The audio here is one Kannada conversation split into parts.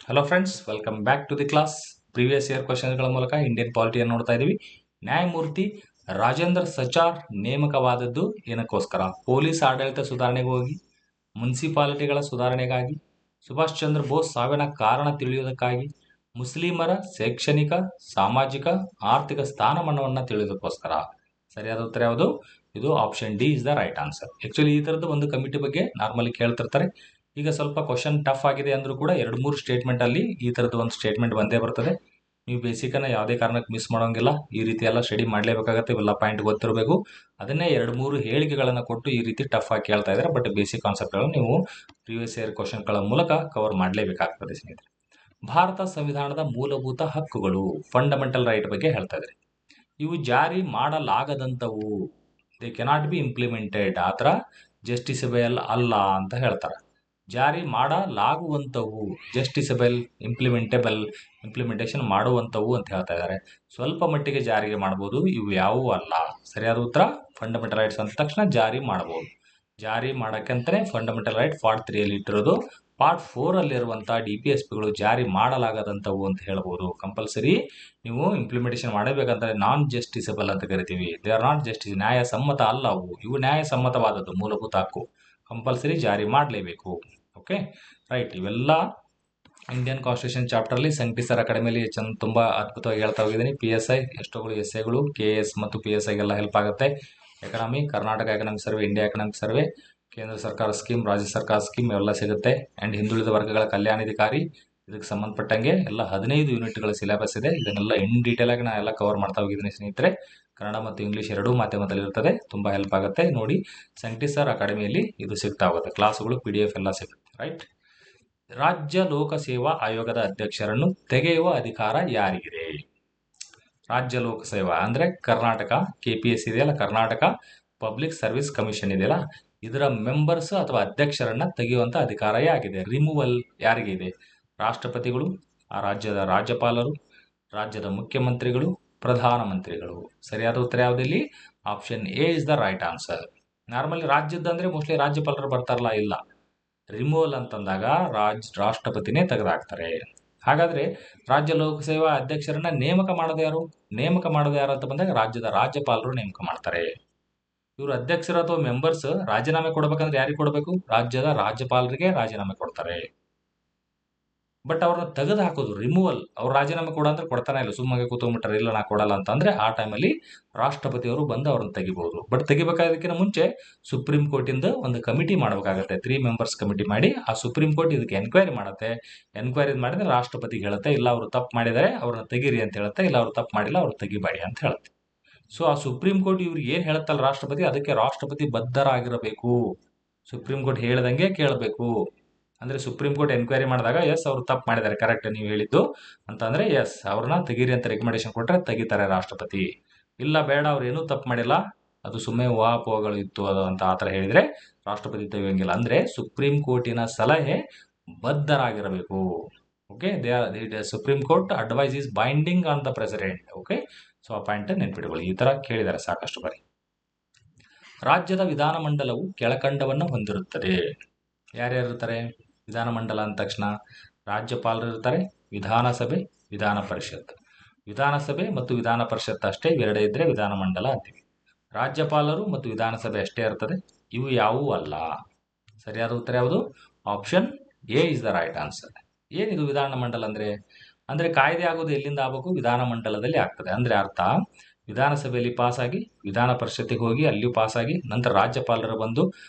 Hello friends, welcome back to the class. Previous year ಕ್ವಶನ್ಗಳ ಮೂಲಕ ಇಂಡಿಯನ್ ಪಾಲಿಟಿಯನ್ನು ನೋಡ್ತಾ ಇದ್ದೀವಿ. ನ್ಯಾಯಮೂರ್ತಿ ರಾಜೇಂದ್ರ ಸಚಾರ್ ನೇಮಕವಾದದ್ದು ಏನಕ್ಕೋಸ್ಕರ? ಪೊಲೀಸ್ ಆಡಳಿತ ಸುಧಾರಣೆಗಾಗಿ, ಮುನ್ಸಿಪಾಲಿಟಿಗಳ ಸುಧಾರಣೆಗಾಗಿ, ಸುಭಾಷ್ ಚಂದ್ರ ಬೋಸ್ ಸಾವಿನ ಕಾರಣ ತಿಳಿಯುವುದಕ್ಕಾಗಿ, ಮುಸ್ಲಿಮರ ಶೈಕ್ಷಣಿಕ, ಸಾಮಾಜಿಕ, ಆರ್ಥಿಕ ಸ್ಥಾನಮಾನವನ್ನು ತಿಳಿಯೋದಕ್ಕೋಸ್ಕರ. ಸರಿಯಾದ ಉತ್ತರ ಯಾವುದು? ಇದು option D is the right answer. Actually ಈ ತರದ್ದು ಒಂದು ಕಮಿಟಿ ಬಗ್ಗೆ ನಾರ್ಮಲಿ ಕೇಳ್ತಿರ್ತಾರೆ. ಈಗ ಸ್ವಲ್ಪ ಕ್ವಶನ್ ಟಫ್ ಆಗಿದೆ ಅಂದ್ರೂ ಕೂಡ 2-3 ಸ್ಟೇಟ್ಮೆಂಟ್ ಅಲ್ಲಿ ಈ ತರದ್ದು ಒಂದು ಸ್ಟೇಟ್ಮೆಂಟ್ ಬಂದೇ ಬರ್ತದೆ. ನೀವು ಬೇಸಿಕ್ ಅನ್ನ ಯಾವುದೇ ಕಾರಣಕ್ಕೆ ಮಿಸ್ ಮಾಡೋಂಗಿಲ್ಲ. ಈ ರೀತಿ ಎಲ್ಲ ಸ್ಟಡಿ ಮಾಡಲೇಬೇಕಾಗತ್ತೆ. ಇವೆಲ್ಲ ಪಾಯಿಂಟ್ ಗೊತ್ತಿರಬೇಕು. ಅದನ್ನೇ 2-3 ಹೇಳಿಕೆಗಳನ್ನು ಕೊಟ್ಟು ಈ ರೀತಿ ಟಫ್ ಆಗಿ ಕೇಳ್ತಾ ಇದ್ದಾರೆ. ಬಟ್ ಬೇಸಿಕ್ ಕಾನ್ಸೆಪ್ಟ್ಗಳನ್ನು ನೀವು ಪ್ರೀವಿಯಸ್ ಇಯರ್ ಕ್ವಶನ್ಗಳ ಮೂಲಕ ಕವರ್ ಮಾಡಲೇಬೇಕಾಗ್ತದೆ ಸ್ನೇಹಿತರೆ. ಭಾರತ ಸಂವಿಧಾನದ ಮೂಲಭೂತ ಹಕ್ಕುಗಳು, ಫಂಡಮೆಂಟಲ್ ರೈಟ್ ಬಗ್ಗೆ ಹೇಳ್ತಾ ಇದ್ದಾರೆ. ಇವು ಜಾರಿ ಮಾಡಲಾಗದಂಥವು, ದೇ ಕೆನಾಟ್ ಬಿ ಇಂಪ್ಲಿಮೆಂಟೆಡ್, ಆ ಥರ ಜಸ್ಟಿಸಬಲ್ ಅಲ್ಲ ಅಂತ ಹೇಳ್ತಾರೆ. ಜಾರಿ ಮಾಡಲಾಗುವಂಥವು, ಜಸ್ಟಿಸಬಲ್, ಇಂಪ್ಲಿಮೆಂಟೇಷನ್ ಮಾಡುವಂಥವು ಅಂತ ಹೇಳ್ತಾ ಇದ್ದಾರೆ. ಸ್ವಲ್ಪ ಮಟ್ಟಿಗೆ ಜಾರಿಗೆ ಮಾಡ್ಬೋದು, ಇವು ಯಾವುವು ಅಲ್ಲ. ಸರಿಯಾದ ಉತ್ತರ ಫಂಡಮೆಂಟಲ್ ರೈಟ್ಸ್ ಅಂದ ತಕ್ಷಣ ಜಾರಿ ಮಾಡ್ಬೋದು. ಜಾರಿ ಮಾಡೋಕ್ಕಂತಲೇ ಫಂಡಮೆಂಟಲ್ ರೈಟ್ ಪಾರ್ಟ್ 3 ಅಲ್ಲಿ ಇಟ್ಟಿರೋದು. ಪಾರ್ಟ್ 4 ಅಲ್ಲಿರುವಂಥ DPSPಗಳು ಜಾರಿ ಮಾಡಲಾಗದಂಥವು ಅಂತ ಹೇಳ್ಬೋದು. ಕಂಪಲ್ಸರಿ ನೀವು ಇಂಪ್ಲಿಮೆಂಟೇಷನ್ ಮಾಡಬೇಕಂದ್ರೆ ನಾನ್ ಜಸ್ಟಿಸಬಲ್ ಅಂತ ಕರಿತೀವಿ. ದೇ ಆರ್ ನಾಟ್ ಜಸ್ಟಿಸ್, ನ್ಯಾಯಸಮ್ಮತ ಅಲ್ಲ ಅವು. ಇವು ನ್ಯಾಯಸಮ್ಮತವಾದದ್ದು, ಮೂಲಭೂತ ಹಕ್ಕು, ಕಂಪಲ್ಸರಿ ಜಾರಿ ಮಾಡಲೇಬೇಕು. Okay right. ಇವೆಲ್ಲ ಇಂಡಿಯನ್ ಕಾನ್ಸ್ಟಿಟ್ಯೂಷನ್ ಚಾಪ್ಟರ್ಲಿ ಸಂಘಟಿಸರ್ ಅಕಾಡೆಮಿಲಿ ತುಂಬ ಅದ್ಭುತವಾಗಿ ಹೇಳ್ತಾ ಹೋಗಿದ್ದೀನಿ. PSI ಎಷ್ಟೋಗಳು ಎಸ್ಎಗಳು, KS ಮತ್ತು PSIಗೆಲ್ಲ ಹೆಲ್ಪ್ ಆಗುತ್ತೆ. Economy, Karnataka economic survey, India economic survey, ಕೇಂದ್ರ ಸರ್ಕಾರ ಸ್ಕೀಮ್, ರಾಜ್ಯ ಸರ್ಕಾರ ಸ್ಕೀಮ್ ಎಲ್ಲ ಸಿಗುತ್ತೆ. ಆ್ಯಂಡ್ ಹಿಂದುಳಿದ ವರ್ಗಗಳ ಕಲ್ಯಾಣಾಧಿಕಾರಿ, ಇದಕ್ಕೆ ಸಂಬಂಧಪಟ್ಟಂಗೆ ಎಲ್ಲ 15 ಯೂನಿಟ್ಗಳ ಸಿಲೆಬಸ್ ಇದೆ. ಇದನ್ನೆಲ್ಲ ಇನ್ ಡೀಟೇಲ್ ಆಗಿ ನಾನು ಎಲ್ಲ ಕವರ್ ಮಾಡ್ತಾ ಹೋಗಿದ್ದೀನಿ ಸ್ನೇಹಿತರೆ. ಕನ್ನಡ ಮತ್ತು ಇಂಗ್ಲೀಷ್ ಎರಡೂ ಮಾಧ್ಯಮದಲ್ಲಿ ಇರ್ತದೆ. ತುಂಬ ಹೆಲ್ಪ್ ಆಗುತ್ತೆ. ನೋಡಿ, ಸಂಘಟಿಸರ್ ಅಕಾಡೆಮಿಯಲ್ಲಿ ಇದು ಸಿಗ್ತಾ ಹೋಗುತ್ತೆ. ಕ್ಲಾಸ್ಗಳು PDF ಎಲ್ಲ ಸಿಗುತ್ತೆ. ರೈಟ್. ರಾಜ್ಯ ಲೋಕಸೇವಾ ಆಯೋಗದ ಅಧ್ಯಕ್ಷರನ್ನು ತೆಗೆಯುವ ಅಧಿಕಾರ ಯಾರಿಗಿದೆ? ರಾಜ್ಯ ಲೋಕಸೇವಾ ಅಂದ್ರೆ ಕರ್ನಾಟಕ KPS ಇದೆಯಲ್ಲ, ಕರ್ನಾಟಕ ಪಬ್ಲಿಕ್ ಸರ್ವಿಸ್ ಕಮಿಷನ್ ಇದೆಯಲ್ಲ, ಇದರ ಮೆಂಬರ್ಸ್ ಅಥವಾ ಅಧ್ಯಕ್ಷರನ್ನ ತೆಗೆಯುವಂತ ಅಧಿಕಾರ ಯಾಗಿದೆ? ರಿಮೂವಲ್ ಯಾರಿಗೆ ಇದೆ? ರಾಷ್ಟ್ರಪತಿಗಳು, ಆ ರಾಜ್ಯದ ರಾಜ್ಯಪಾಲರು, ರಾಜ್ಯದ ಮುಖ್ಯಮಂತ್ರಿಗಳು, ಪ್ರಧಾನಮಂತ್ರಿಗಳು. ಸರಿಯಾದ ಉತ್ತರ ಯಾವುದಿಲ್ಲಿ? Option A is the right answer. Normally ರಾಜ್ಯದಂದ್ರೆ ಮೋಸ್ಟ್ಲಿ ರಾಜ್ಯಪಾಲರು ಬರ್ತಾರಲ್ಲ, ಇಲ್ಲ. ರಿಮೂವಲ್ ಅಂತಂದಾಗ ರಾಷ್ಟ್ರಪತಿನೇ ತೆಗೆದಾಕ್ತಾರೆ. ಹಾಗಾದ್ರೆ ರಾಜ್ಯ ಲೋಕಸೇವಾ ಅಧ್ಯಕ್ಷರನ್ನ ನೇಮಕ ಮಾಡೋದು ಯಾರು? ನೇಮಕ ಮಾಡೋದು ಯಾರು ಅಂತ ಬಂದಾಗ ರಾಜ್ಯದ ರಾಜ್ಯಪಾಲರು ನೇಮಕ ಮಾಡ್ತಾರೆ. ಇವರು ಅಧ್ಯಕ್ಷರು ಅಥವಾ ಮೆಂಬರ್ಸ್ ರಾಜೀನಾಮೆ ಕೊಡಬೇಕಂದ್ರೆ ಯಾರಿಗೆ ಕೊಡಬೇಕು? ರಾಜ್ಯದ ರಾಜ್ಯಪಾಲರಿಗೆ ರಾಜೀನಾಮೆ ಕೊಡ್ತಾರೆ. ಬಟ್ ಅವ್ರನ್ನ ತೆಗೆದು ಹಾಕೋದು ರಿಮೂವಲ್. ಅವ್ರು ರಾಜೀನಾಮೆ ಕೊಡ ಅಂದ್ರೆ ಕೊಡ್ತಾನೆ ಇಲ್ಲ, ಸುಮ್ಮನೆ ಕೂತ್ಕೊಂಡ್ಬಿಟ್ರೆ ಇಲ್ಲ ನಾ ಕೊಡಲ್ಲ ಅಂತಂದ್ರೆ ಆ ಟೈಮಲ್ಲಿ ರಾಷ್ಟ್ರಪತಿಯವರು ಬಂದು ಅವ್ರನ್ನ ತೆಗಿಬಹುದು. ಬಟ್ ತೆಗಿಬೇಕಾದಕ್ಕಿಂತ ಮುಂಚೆ ಸುಪ್ರೀಂ ಕೋರ್ಟಿಂದ ಒಂದು ಕಮಿಟಿ ಮಾಡಬೇಕಾಗತ್ತೆ. 3 ಮೆಂಬರ್ಸ್ ಕಮಿಟಿ ಮಾಡಿ ಆ ಸುಪ್ರೀಂ ಕೋರ್ಟ್ ಇದಕ್ಕೆ ಎನ್ಕ್ವೈರಿ ಮಾಡುತ್ತೆ. ಎನ್ಕ್ವೈರಿ ಮಾಡಿದ್ರೆ ರಾಷ್ಟ್ರಪತಿಗೆ ಹೇಳುತ್ತೆ, ಇಲ್ಲ ಅವರು ತಪ್ಪು ಮಾಡಿದರೆ ಅವ್ರನ್ನ ತೆಗೀರಿ ಅಂತ ಹೇಳುತ್ತೆ, ಇಲ್ಲ ಅವ್ರು ತಪ್ಪು ಮಾಡಿಲ್ಲ ಅವ್ರು ತೆಗಿಬೇಡಿ ಅಂತ ಹೇಳುತ್ತೆ. ಸೊ ಆ ಸುಪ್ರೀಂ ಕೋರ್ಟ್ ಇವ್ರಿಗೆ ಏನ್ ಹೇಳುತ್ತಲ್ಲ ರಾಷ್ಟ್ರಪತಿ, ಅದಕ್ಕೆ ರಾಷ್ಟ್ರಪತಿ ಬದ್ಧರಾಗಿರಬೇಕು. ಸುಪ್ರೀಂ ಕೋರ್ಟ್ ಹೇಳ್ದಂಗೆ ಕೇಳಬೇಕು. ಅಂದ್ರೆ ಸುಪ್ರೀಂ ಕೋರ್ಟ್ ಎನ್ಕ್ವೈರಿ ಮಾಡಿದಾಗ ಎಸ್ ಅವರು ತಪ್ಪು ಮಾಡಿದ್ದಾರೆ, ಕರೆಕ್ಟ್ ನೀವು ಹೇಳಿದ್ದು ಅಂತಂದ್ರೆ ಎಸ್ ಅವ್ರನ್ನ ತೆಗೀರಿ ಅಂತ ರೆಕಮೆಂಡೇಶನ್ ಕೊಟ್ರೆ ತೆಗಿತಾರೆ ರಾಷ್ಟ್ರಪತಿ. ಇಲ್ಲ ಬೇಡ ಅವ್ರು ಏನೂ ತಪ್ಪು ಮಾಡಿಲ್ಲ, ಅದು ಸುಮ್ಮನೆ ಊಹಾಪೋಹಗಳು ಇತ್ತು ಅದು ಅಂತ ಆತರ ಹೇಳಿದ್ರೆ ರಾಷ್ಟ್ರಪತಿ ತೆಗಿಯಂಗಿಲ್ಲ. ಅಂದ್ರೆ ಸುಪ್ರೀಂ ಕೋರ್ಟಿನ ಸಲಹೆ ಬದ್ಧರಾಗಿರಬೇಕು. Okay, supreme court advice is binding on the president. Okay, so ಆ ಪಾಯಿಂಟ್ ನೆನ್ಪಿಟ್ಕೊಳ್ಳಿ. ಈ ತರ ಕೇಳಿದ್ದಾರೆ ಸಾಕಷ್ಟು ಬಾರಿ. ರಾಜ್ಯದ ವಿಧಾನಮಂಡಲವು ಕೆಳಕಂಡವನ್ನು ಹೊಂದಿರುತ್ತದೆ. ಯಾರ್ಯಾರು ಇರ್ತಾರೆ ವಿಧಾನಮಂಡಲ ಅಂದ ತಕ್ಷಣ? ರಾಜ್ಯಪಾಲರು ಇರ್ತಾರೆ, ವಿಧಾನಸಭೆ, ವಿಧಾನ ಪರಿಷತ್. ವಿಧಾನಸಭೆ ಮತ್ತು ವಿಧಾನ ಪರಿಷತ್ ಅಷ್ಟೇ, ಇವೆರಡೇ ಇದ್ರೆ ವಿಧಾನಮಂಡಲ ಅಂತೀವಿ. ರಾಜ್ಯಪಾಲರು ಮತ್ತು ವಿಧಾನಸಭೆ ಅಷ್ಟೇ ಇರ್ತದೆ. ಇವು ಯಾವುವೂ ಅಲ್ಲ. ಸರಿಯಾದ ಉತ್ತರ ಯಾವುದು? Option A is the right answer. ಏನಿದು ವಿಧಾನಮಂಡಲ ಅಂದ್ರೆ? ಅಂದ್ರೆ ಕಾಯ್ದೆ ಆಗೋದು ಎಲ್ಲಿಂದ ಆಗಬೇಕು? ವಿಧಾನಮಂಡಲದಲ್ಲಿ ಆಗ್ತದೆ. ಅಂದ್ರೆ ಅರ್ಥ, ವಿಧಾನಸಭೆಯಲ್ಲಿ ಪಾಸ್ ಆಗಿ ವಿಧಾನ ಪರಿಷತ್ತಿಗೆ ಹೋಗಿ ಅಲ್ಲಿಯೂ ಪಾಸ್ ಆಗಿ ನಂತರ ರಾಜ್ಯಪಾಲರು ಬಂದು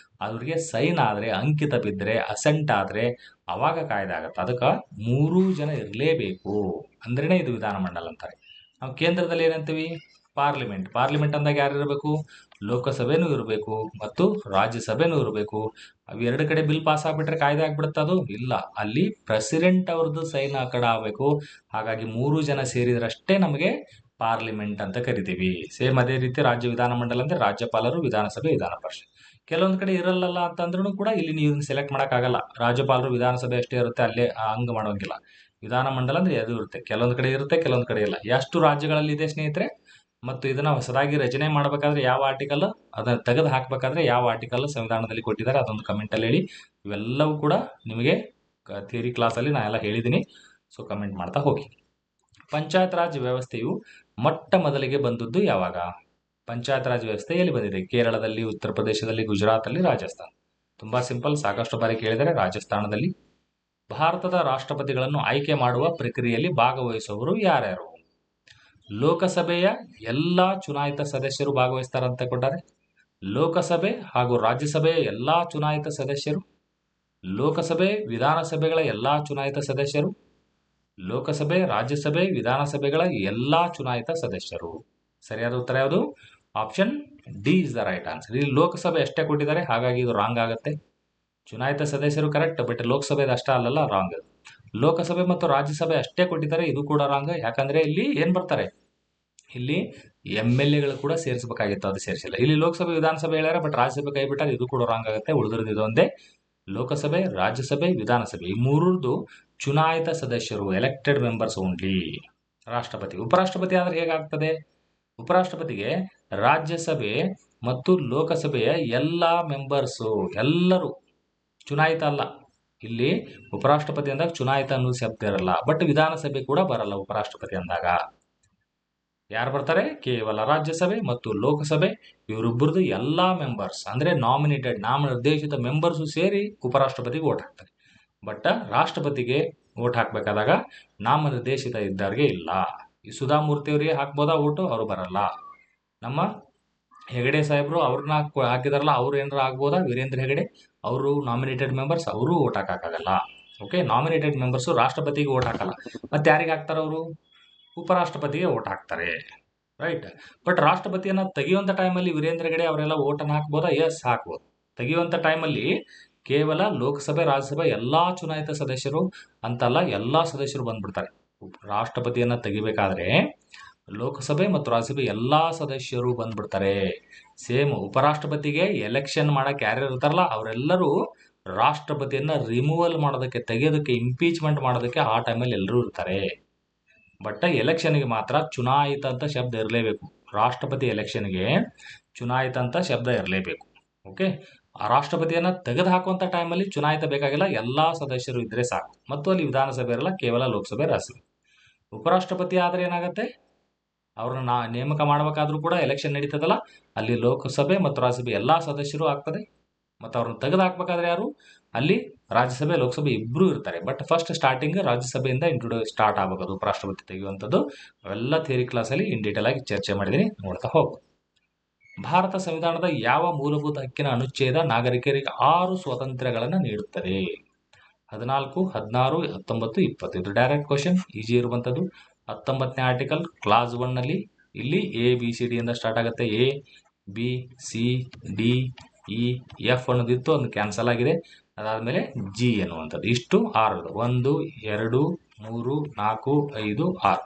ಅವ್ರಿಗೆ ಸೈನ್ ಆದ್ರೆ, ಅಂಕಿತ ಬಿದ್ದರೆ, ಅಸೆಂಟ್ ಆದ್ರೆ ಅವಾಗ ಕಾಯ್ದೆ ಆಗತ್ತೆ. ಅದಕ್ಕೆ 3 ಜನ ಇರಲೇಬೇಕು ಅಂದ್ರೇನೆ ಇದು ವಿಧಾನಮಂಡಲ ಅಂತಾರೆ. ನಾವು ಕೇಂದ್ರದಲ್ಲಿ ಏನಂತೀವಿ? ಪಾರ್ಲಿಮೆಂಟ್. ಪಾರ್ಲಿಮೆಂಟ್ ಅಂದಾಗ ಯಾರು ಇರಬೇಕು? ಲೋಕಸಭೆನೂ ಇರಬೇಕು ಮತ್ತು ರಾಜ್ಯಸಭೆನೂ ಇರಬೇಕು. ಅವು ಎರಡು ಕಡೆ ಬಿಲ್ ಪಾಸ್ ಆಗ್ಬಿಟ್ರೆ ಕಾಯ್ದೆ ಆಗ್ಬಿಡುತ್ತೆ ಅದು? ಇಲ್ಲ, ಅಲ್ಲಿ ಪ್ರೆಸಿಡೆಂಟ್ ಅವ್ರದ್ದು ಸೈನ್ ಆ ಕಡೆ ಆಗಬೇಕು. ಹಾಗಾಗಿ 3 ಜನ ಸೇರಿದ್ರಷ್ಟೇ ನಮಗೆ ಪಾರ್ಲಿಮೆಂಟ್ ಅಂತ ಕರಿತೀವಿ. ಸೇಮ್ ಅದೇ ರೀತಿ ರಾಜ್ಯ ವಿಧಾನಮಂಡಲ ಅಂದ್ರೆ ರಾಜ್ಯಪಾಲರು, ವಿಧಾನಸಭೆ, ವಿಧಾನ ಪರಿಷತ್. ಕೆಲವೊಂದ್ ಕಡೆ ಇರಲ್ಲ ಅಂತಂದ್ರೂ ಕೂಡ ಇಲ್ಲಿ ನೀವು ಸೆಲೆಕ್ಟ್ ಮಾಡಕ್ಕಾಗಲ್ಲ. ರಾಜ್ಯಪಾಲರು ವಿಧಾನಸಭೆ ಅಷ್ಟೇ ಇರುತ್ತೆ, ಅಲ್ಲೇ ಹಂಗ ಮಾಡೋಂಗಿಲ್ಲ. ವಿಧಾನಮಂಡಲ ಅಂದ್ರೆ ಅದು ಇರುತ್ತೆ, ಕೆಲವೊಂದ್ ಕಡೆ ಇರುತ್ತೆ, ಕೆಲವೊಂದ್ ಕಡೆ ಇಲ್ಲ. ಎಷ್ಟು ರಾಜ್ಯಗಳಲ್ಲಿ ಇದೆ ಸ್ನೇಹಿತರೆ? ಮತ್ತು ಇದನ್ನ ಹೊಸದಾಗಿ ರಚನೆ ಮಾಡಬೇಕಾದ್ರೆ ಯಾವ ಆರ್ಟಿಕಲ್, ಅದನ್ನ ತೆಗೆದು ಹಾಕ್ಬೇಕಾದ್ರೆ ಯಾವ ಆರ್ಟಿಕಲ್ ಸಂವಿಧಾನದಲ್ಲಿ ಕೊಟ್ಟಿದ್ದಾರೆ ಅದೊಂದು ಕಮೆಂಟ್ ಅಲ್ಲಿ ಹೇಳಿ. ಇವೆಲ್ಲವೂ ಕೂಡ ನಿಮಗೆ ಥಿಯರಿ ಕ್ಲಾಸಲ್ಲಿ ನಾನು ಎಲ್ಲ ಹೇಳಿದ್ದೀನಿ. ಸೊ ಕಮೆಂಟ್ ಮಾಡ್ತಾ ಹೋಗಿ. ಪಂಚಾಯತ್ ರಾಜ್ ವ್ಯವಸ್ಥೆಯು ಮೊಟ್ಟ ಮೊದಲಿಗೆ ಬಂದದ್ದು ಯಾವಾಗ? ಪಂಚಾಯತ್ ರಾಜ್ ವ್ಯವಸ್ಥೆ ಎಲ್ಲಿ ಬಂದಿದೆ? ಕೇರಳದಲ್ಲಿ, ಉತ್ತರ ಪ್ರದೇಶದಲ್ಲಿ, ಗುಜರಾತಲ್ಲಿ, ರಾಜಸ್ಥಾನ. ತುಂಬಾ ಸಿಂಪಲ್, ಸಾಕಷ್ಟು ಬಾರಿ ಕೇಳಿದರೆ ರಾಜಸ್ಥಾನದಲ್ಲಿ. ಭಾರತದ ರಾಷ್ಟ್ರಪತಿಗಳನ್ನು ಆಯ್ಕೆ ಮಾಡುವ ಪ್ರಕ್ರಿಯೆಯಲ್ಲಿ ಭಾಗವಹಿಸುವವರು ಯಾರ್ಯಾರು? ಲೋಕಸಭೆಯ ಎಲ್ಲಾ ಚುನಾಯಿತ ಸದಸ್ಯರು ಭಾಗವಹಿಸ್ತಾರಂತ ಕೊಟ್ಟಾರೆ. ಲೋಕಸಭೆ ಹಾಗೂ ರಾಜ್ಯಸಭೆಯ ಎಲ್ಲಾ ಚುನಾಯಿತ ಸದಸ್ಯರು, ಲೋಕಸಭೆ ವಿಧಾನಸಭೆಗಳ ಎಲ್ಲಾ ಚುನಾಯಿತ ಸದಸ್ಯರು, ಲೋಕಸಭೆ ರಾಜ್ಯಸಭೆ ವಿಧಾನಸಭೆಗಳ ಎಲ್ಲಾ ಚುನಾಯಿತ ಸದಸ್ಯರು. ಸರಿಯಾದ ಉತ್ತರ ಯಾವುದು? Option D is the right answer. ಇಲ್ಲಿ ಲೋಕಸಭೆ ಅಷ್ಟೇ ಕೊಟ್ಟಿದ್ದಾರೆ, ಹಾಗಾಗಿ ಇದು ರಾಂಗ್ ಆಗುತ್ತೆ. ಚುನಾಯಿತ ಸದಸ್ಯರು ಕರೆಕ್ಟ್, ಬಟ್ ಲೋಕಸಭೆದ ಅಷ್ಟೇ ಅಲ್ಲಲ್ಲ, ರಾಂಗ್. ಲೋಕಸಭೆ ಮತ್ತು ರಾಜ್ಯಸಭೆ ಅಷ್ಟೇ ಕೊಟ್ಟಿದ್ದಾರೆ, ಇದು ಕೂಡ ರಾಂಗ್. ಯಾಕಂದ್ರೆ ಇಲ್ಲಿ ಏನ್ ಬರ್ತಾರೆ, ಇಲ್ಲಿ MLAಗಳು ಕೂಡ ಸೇರಿಸಬೇಕಾಗಿತ್ತು, ಅದು ಸೇರಿಸಿಲ್ಲ. ಇಲ್ಲಿ ಲೋಕಸಭೆ ವಿಧಾನಸಭೆ ಹೇಳ್ಯಾರ, ಬಟ್ ರಾಜ್ಯಸಭೆ ಕೈ ಬಿಟ್ಟಾರೆ, ಇದು ಕೂಡ ರಾಂಗ್ ಆಗುತ್ತೆ. ಉಳಿದಿರೋದು ಇದೊಂದೇ, ಲೋಕಸಭೆ ರಾಜ್ಯಸಭೆ ವಿಧಾನಸಭೆ ಈ ಮೂರದ್ದು ಚುನಾಯಿತ ಸದಸ್ಯರು, ಎಲೆಕ್ಟೆಡ್ ಮೆಂಬರ್ಸ್ ಓನ್ಲಿ. ರಾಷ್ಟ್ರಪತಿ ಉಪರಾಷ್ಟ್ರಪತಿ ಆದ್ರೆ ಹೇಗಾಗ್ತದೆ? ಉಪರಾಷ್ಟ್ರಪತಿಗೆ ರಾಜ್ಯಸಭೆ ಮತ್ತು ಲೋಕಸಭೆಯ ಎಲ್ಲಾ ಮೆಂಬರ್ಸು ಎಲ್ಲರೂ ಚುನಾಯಿತ ಅಲ್ಲ. ಇಲ್ಲಿ ಉಪರಾಷ್ಟ್ರಪತಿ ಅಂದಾಗ ಚುನಾಯಿತ ಅನ್ನೋ ಶಬ್ದ ಇರಲ್ಲ, ಬಟ್ ವಿಧಾನಸಭೆ ಕೂಡ ಬರಲ್ಲ. ಉಪರಾಷ್ಟ್ರಪತಿ ಅಂದಾಗ ಯಾರು ಬರ್ತಾರೆ? ಕೇವಲ ರಾಜ್ಯಸಭೆ ಮತ್ತು ಲೋಕಸಭೆ ಇವರಿಬ್ಬರದು ಎಲ್ಲಾ ಮೆಂಬರ್ಸ್ ಅಂದ್ರೆ ನಾಮಿನೇಟೆಡ್, ನಾಮನಿರ್ದೇಶಿತ ಮೆಂಬರ್ಸ್ ಸೇರಿ ಉಪರಾಷ್ಟ್ರಪತಿಗೆ ಓಟ್ ಹಾಕ್ತಾರೆ. ಬಟ್ ರಾಷ್ಟ್ರಪತಿಗೆ ಓಟ್ ಹಾಕ್ಬೇಕಾದಾಗ ನಾಮನಿರ್ದೇಶಿತ ಇದ್ದವ್ರಿಗೆ ಇಲ್ಲ. ಈ ಸುಧಾಮೂರ್ತಿ ಅವರಿಗೆ ಹಾಕ್ಬೋದಾ ಓಟು? ಅವರು ಬರಲ್ಲ. ನಮ್ಮ ಹೆಗಡೆ ಸಾಹೇಬ್ರು ಅವ್ರನ್ನ ಹಾಕಿದಾರಲ್ಲ, ಅವ್ರು ಏನಾರ ಆಗ್ಬೋದಾ? ವೀರೇಂದ್ರ ಹೆಗಡೆ ಅವರು ನಾಮಿನೇಟೆಡ್ ಮೆಂಬರ್ಸ್, ಅವರು ಓಟ್ ಹಾಕಕ್ಕಾಗಲ್ಲ. ಓಕೆ, ನಾಮಿನೇಟೆಡ್ ಮೆಂಬರ್ಸ್ ರಾಷ್ಟ್ರಪತಿಗೆ ಓಟ್ ಹಾಕಲ್ಲ. ಮತ್ತೆ ಯಾರಿಗೆ ಹಾಕ್ತಾರ ಅವರು? ಉಪರಾಷ್ಟ್ರಪತಿಗೆ ಓಟ್ ಹಾಕ್ತಾರೆ, ರೈಟ್. ಬಟ್ ರಾಷ್ಟ್ರಪತಿಯನ್ನ ತೆಗೆಯುವಂತ ಟೈಮಲ್ಲಿ ವೀರೇಂದ್ರ ಹೆಗಡೆ ಅವರೆಲ್ಲ ಓಟನ್ನು ಹಾಕ್ಬೋದಾ? ಎಸ್, ಹಾಕ್ಬೋದು. ತೆಗೆಯುವಂತ ಟೈಮಲ್ಲಿ ಕೇವಲ ಲೋಕಸಭೆ ರಾಜ್ಯಸಭೆ ಎಲ್ಲಾ ಚುನಾಯಿತ ಸದಸ್ಯರು ಅಂತಲ್ಲ, ಎಲ್ಲಾ ಸದಸ್ಯರು ಬಂದ್ಬಿಡ್ತಾರೆ. ರಾಷ್ಟ್ರಪತಿಯನ್ನ ತೆಗಿಬೇಕಾದ್ರೆ ಲೋಕಸಭೆ ಮತ್ತು ರಾಜ್ಯಸಭೆ ಎಲ್ಲಾ ಸದಸ್ಯರು ಬಂದ್ಬಿಡ್ತಾರೆ. ಸೇಮ್ ಉಪರಾಷ್ಟ್ರಪತಿಗೆ ಎಲೆಕ್ಷನ್ ಮಾಡಕ್ಕೆ ಯಾರ್ಯಾರು ಇರ್ತಾರಲ್ಲ ಅವರೆಲ್ಲರೂ ರಾಷ್ಟ್ರಪತಿಯನ್ನ ರಿಮೂವಲ್ ಮಾಡೋದಕ್ಕೆ, ತೆಗೆಯೋದಕ್ಕೆ, ಇಂಪೀಚ್ಮೆಂಟ್ ಮಾಡೋದಕ್ಕೆ ಆ ಟೈಮಲ್ಲಿ ಎಲ್ಲರೂ ಇರ್ತಾರೆ. ಬಟ್ ಎಲೆಕ್ಷನ್ಗೆ ಮಾತ್ರ ಚುನಾಯಿತ ಅಂತ ಶಬ್ದ ಇರಲೇಬೇಕು. ರಾಷ್ಟ್ರಪತಿ ಎಲೆಕ್ಷನ್ಗೆ ಚುನಾಯಿತ ಅಂತ ಶಬ್ದ ಇರಲೇಬೇಕು. ಓಕೆ, ಆ ರಾಷ್ಟ್ರಪತಿಯನ್ನ ತೆಗೆದು ಹಾಕುವಂತ ಟೈಮಲ್ಲಿ ಚುನಾಯಿತ ಬೇಕಾಗಿಲ್ಲ, ಎಲ್ಲಾ ಸದಸ್ಯರು ಇದ್ರೆ ಸಾಕು. ಮತ್ತು ಅಲ್ಲಿ ವಿಧಾನಸಭೆ ಇರಲ್ಲ, ಕೇವಲ ಲೋಕಸಭೆ ರಾಜ್ಯಸಭೆ. ಉಪರಾಷ್ಟ್ರಪತಿ ಆದ್ರೆ ಏನಾಗುತ್ತೆ? ಅವ್ರನ್ನ ನೇಮಕ ಮಾಡಬೇಕಾದ್ರೂ ಕೂಡ ಎಲೆಕ್ಷನ್ ನಡೀತದಲ್ಲ, ಅಲ್ಲಿ ಲೋಕಸಭೆ ಮತ್ತು ರಾಜ್ಯಸಭೆ ಎಲ್ಲಾ ಸದಸ್ಯರು ಆಗ್ತದೆ. ಮತ್ತು ಅವ್ರನ್ನ ತೆಗೆದು ಹಾಕ್ಬೇಕಾದ್ರೆ ಯಾರು? ಅಲ್ಲಿ ರಾಜ್ಯಸಭೆ ಲೋಕಸಭೆ ಇಬ್ರು ಇರ್ತಾರೆ. ಬಟ್ ಫಸ್ಟ್ ಸ್ಟಾರ್ಟಿಂಗ್ ರಾಜ್ಯಸಭೆಯಿಂದ ಸ್ಟಾರ್ಟ್ ಆಗಬೇಕು ಉಪರಾಷ್ಟ್ರಪತಿ ತೆಗೆಯುವಂಥದ್ದು. ಅವೆಲ್ಲ ಥಿಯರಿ ಕ್ಲಾಸಲ್ಲಿ ಇನ್ ಡೀಟೇಲ್ ಆಗಿ ಚರ್ಚೆ ಮಾಡಿದ್ದೀನಿ, ನೋಡ್ತಾ ಹೋಗು. ಭಾರತ ಸಂವಿಧಾನದ ಯಾವ ಮೂಲಭೂತ ಹಕ್ಕಿನ ಅನುಚ್ಛೇದ ನಾಗರಿಕರಿಗೆ 6 ಸ್ವಾತಂತ್ರ್ಯಗಳನ್ನು ನೀಡುತ್ತದೆ? 14, 16, 19, 20. ಇದು ಡೈರೆಕ್ಟ್ ಕ್ವಶನ್, ಈಜಿ ಇರುವಂಥದ್ದು. 19ನೇ ಆರ್ಟಿಕಲ್ ಕ್ಲಾಸ್ 1 ನಲ್ಲಿ ಇಲ್ಲಿ ABCD ಇಂದ ಸ್ಟಾರ್ಟ್ ಆಗುತ್ತೆ. ABCDEF ಅನ್ನೋದಿತ್ತು, ಒಂದು ಕ್ಯಾನ್ಸಲ್ ಆಗಿದೆ. ಅದಾದ್ಮೇಲೆ G ಅನ್ನುವಂಥದ್ದು. ಇಷ್ಟು 6, 1, 2, 3, 4, 5, 6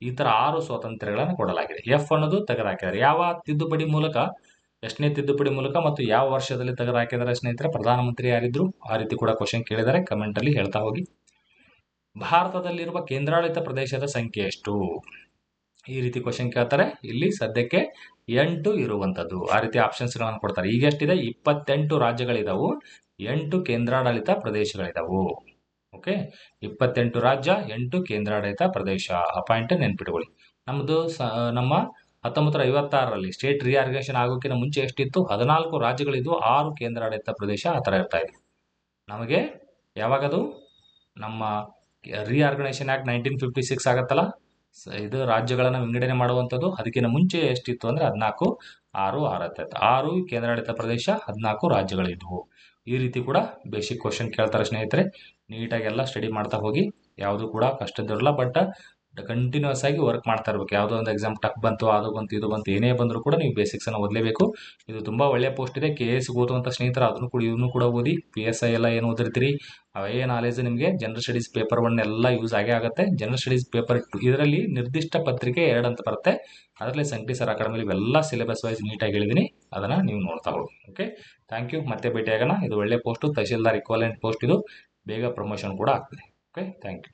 ಈ ತರ 6 ಸ್ವಾತಂತ್ರ್ಯಗಳನ್ನು ಕೊಡಲಾಗಿದೆ. F ಅನ್ನೋದು ತೆಗೆದುಹಾಕಿದ್ದಾರೆ. ಯಾವ ತಿದ್ದುಪಡಿ ಮೂಲಕ, ಎಷ್ಟನೇ ತಿದ್ದುಪಡಿ ಮೂಲಕ ಮತ್ತು ಯಾವ ವರ್ಷದಲ್ಲಿ ತೆಗೆದುಹಾಕಿದ್ದಾರೆ ಸ್ನೇಹಿತರೆ? ಪ್ರಧಾನಮಂತ್ರಿ ಯಾರಿದ್ರು? ಆ ರೀತಿ ಕೂಡ ಕ್ವಶನ್ ಕೇಳಿದರೆ ಕಮೆಂಟ್ ಅಲ್ಲಿ ಹೇಳ್ತಾ ಹೋಗಿ. ಭಾರತದಲ್ಲಿರುವ ಕೇಂದ್ರಾಡಳಿತ ಪ್ರದೇಶದ ಸಂಖ್ಯೆ ಎಷ್ಟು? ಈ ರೀತಿ ಕ್ವಶನ್ ಕೇಳ್ತಾರೆ. ಇಲ್ಲಿ ಸದ್ಯಕ್ಕೆ 8 ಇರುವಂತದ್ದು. ಆ ರೀತಿ ಆಪ್ಷನ್ಸ್ ಗಳನ್ನು ಕೊಡ್ತಾರೆ. ಈಗ ಎಷ್ಟಿದೆ? 28 ರಾಜ್ಯಗಳಿದಾವು, 8 ಕೇಂದ್ರಾಡಳಿತ ಪ್ರದೇಶಗಳಿದಾವು. ಓಕೆ, 28 ರಾಜ್ಯ, 8 ಕೇಂದ್ರಾಡಳಿತ ಪ್ರದೇಶ. ಆ ಪಾಯಿಂಟ್ ನೆನ್ಪಿಟ್ಕೊಳ್ಳಿ. ನಮ್ದು ನಮ್ಮ 1956ರಲ್ಲಿ ಸ್ಟೇಟ್ ರಿಆರ್ಗನೈಸೇಷನ್ ಆಗೋಕ್ಕಿಂತ ಮುಂಚೆ ಎಷ್ಟಿತ್ತು? 14 ರಾಜ್ಯಗಳಿದ್ವು, 6 ಕೇಂದ್ರಾಡಳಿತ ಪ್ರದೇಶ ಆ ಥರ ಇರ್ತಾ ಇದ್ವು. ನಮಗೆ ಯಾವಾಗದು ನಮ್ಮ ರಿಆರ್ಗನೈಸೇಷನ್ ಆಕ್ಟ್ 1956 ಆಗತ್ತಲ್ಲ, ಇದು ರಾಜ್ಯಗಳನ್ನು ವಿಂಗಡಣೆ ಮಾಡುವಂಥದ್ದು. ಅದಕ್ಕಿಂತ ಮುಂಚೆ ಎಷ್ಟಿತ್ತು ಅಂದ್ರೆ 14, 6, 6 ಕೇಂದ್ರಾಡಳಿತ ಪ್ರದೇಶ, 14 ರಾಜ್ಯಗಳಿದ್ವು. ಈ ರೀತಿ ಕೂಡ ಬೇಸಿಕ್ ಕ್ವಶನ್ ಕೇಳ್ತಾರೆ ಸ್ನೇಹಿತರೆ. ನೀಟಾಗಿ ಎಲ್ಲ ಸ್ಟಡಿ ಮಾಡ್ತಾ ಹೋಗಿ. ಯಾವುದು ಕೂಡ ಕಷ್ಟದಿರಲ್ಲ, ಬಟ್ ಕಂಟಿನ್ಯೂಸ್ ಆಗಿ ವರ್ಕ್ ಮಾಡ್ತಾ ಇರಬೇಕು. ಯಾವುದೋ ಒಂದು ಎಕ್ಸಾಮ್ ಟಫ್ ಬಂತು, ಅದು ಬಂತು, ಇದು ಬಂತು, ಏನೇ ಬಂದರೂ ಕೂಡ ನೀವು ಬೇಸಿಕ್ಸ್ ಅನ್ನು ಓದಲೇಬೇಕು. ಇದು ತುಂಬಾ ಒಳ್ಳೆಯ ಪೋಸ್ಟ್ ಇದೆ. KS ಓದುವಂಥ ಸ್ನೇಹಿತರು ಅದನ್ನು ಕೂಡ ಇವನು ಕೂಡ ಓದಿ. PSI ಎಲ್ಲ ಏನು ಓದಿರ್ತೀರಿ ಅವೇ ನಾಲೆಜ್ ನಿಮಗೆ ಜನರಲ್ ಸ್ಟಡೀಸ್ ಪೇಪರ್ 1 ಎಲ್ಲ ಯೂಸ್ ಆಗೇ ಆಗುತ್ತೆ. ಜನರಲ್ ಸ್ಟಡೀಸ್ ಪೇಪರ್ 2 ಇದರಲ್ಲಿ ನಿರ್ದಿಷ್ಟ ಪತ್ರಿಕೆ 2 ಅಂತ ಬರುತ್ತೆ. ಅದರಲ್ಲಿ ಸಂಕಟಿ ಸರ್ ಅಕಾಡೆಮಿಲಿ ಇವೆಲ್ಲ ಸಿಲೆಬಸ್ ವೈಸ್ ನೀಟಾಗಿ ಹೇಳಿದ್ದೀನಿ, ಅದನ್ನ ನೀವು ನೋಡ್ತಾ ಹೋಗಿ. Okay, thank you. ಮತ್ತೆ ಭೇಟಿಯಾಗೋಣ. ಇದು ಒಳ್ಳೆ ಪೋಸ್ಟು, ತಹಶೀಲ್ದಾರ್ ಇಕ್ವಲೆಂಟ್ ಪೋಸ್ಟ್. ಇದು ಬೇಗ ಪ್ರಮೋಷನ್ ಕೂಡ ಆಗ್ತದೆ. Okay, thank you.